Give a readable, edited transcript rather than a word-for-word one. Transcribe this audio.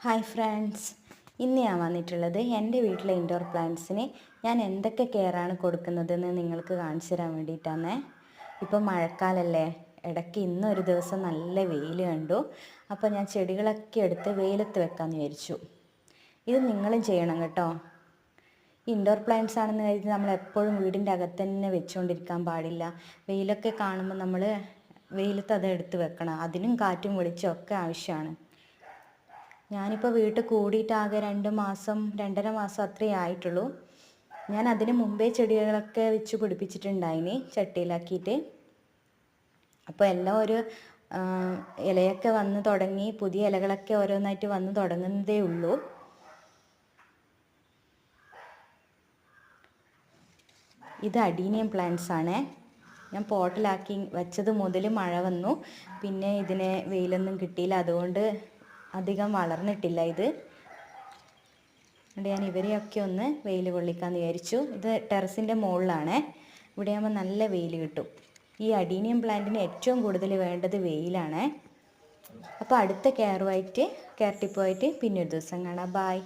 Hi friends, ഇന്ന് ഞാൻ വന്നിട്ടുള്ളത് എൻ്റെ വീട്ടിലെ ഇൻഡോർ പ്ലാന്റ്സിന് ഞാൻ എന്തൊക്കെ കെയറാണ് കൊടുക്കുന്നതെന്ന് നിങ്ങൾക്ക് കാണിച്ചു തരാൻ വേണ്ടിയിട്ടാണ്. ഇപ്പോൾ മഴക്കാലമല്ലേ, ഇടയ്ക്ക് ഇന്നൊരു ദിവസം നല്ല വെയിൽ കണ്ടു. അപ്പോൾ ഞാൻ ചെടികളൊക്കെ എടുത്ത് വെയിലത്ത് വെക്കാമെന്ന് വിചാരിച്ചു. ഇത് നിങ്ങളും ചെയ്യണം കേട്ടോ. ഇൻഡോർ പ്ലാന്റ്സ് ആണെന്ന് കരുതി നമ്മൾ എപ്പോഴും വീടിൻ്റെ അകത്ത് തന്നെ വെച്ചുകൊണ്ടിരിക്കാൻ പാടില്ല. വെയിലൊക്കെ കാണുമ്പോൾ നമ്മൾ വെയിലത്ത് അത് എടുത്ത് വെക്കണം. അതിനും കാറ്റും വെളിച്ചവും ഒക്കെ ആവശ്യമാണ്. ഞാനിപ്പോൾ വീട്ടിൽ കൂടിയിട്ട് ആകെ 2 മാസം 2.5 മാസം അത്രയേ ആയിട്ടുള്ളൂ. ഞാൻ അതിന് മുമ്പേ ചെടികളൊക്കെ വെച്ച് പിടിപ്പിച്ചിട്ടുണ്ടായിന് ചട്ടിയിലാക്കിയിട്ട്. അപ്പോൾ എല്ലാം ഒരു ഇലയൊക്കെ വന്ന് തുടങ്ങി, പുതിയ ഇലകളൊക്കെ ഓരോന്നായിട്ട് വന്ന് തുടങ്ങുന്നതേ ഉള്ളൂ. ഇത് അഡീനിയം പ്ലാന്റ്സ് ആണ്. ഞാൻ പോട്ടിലാക്കി വെച്ചത് മുതൽ മഴ വന്നു, പിന്നെ ഇതിനെ വെയിലൊന്നും കിട്ടിയില്ല, അതുകൊണ്ട് അധികം വളർന്നിട്ടില്ല. അതുകൊണ്ട് ഞാൻ ഇവരെയൊക്കെ ഒന്ന് വെയിൽ കൊള്ളിക്കാമെന്ന് വിചാരിച്ചു. ഇത് ടെറസിൻ്റെ മുകളിലാണ്. ഇവിടെയാകുമ്പോൾ നല്ല വെയിൽ കിട്ടും. ഈ അഡീനിയം പ്ലാന്റിന് ഏറ്റവും കൂടുതൽ വേണ്ടത് വെയിലാണ്. അപ്പോൾ അടുത്ത കെയർ ടിപ്പുമായിട്ട് പിന്നെ ഒരു ദിവസം കാണാം. ബായ്.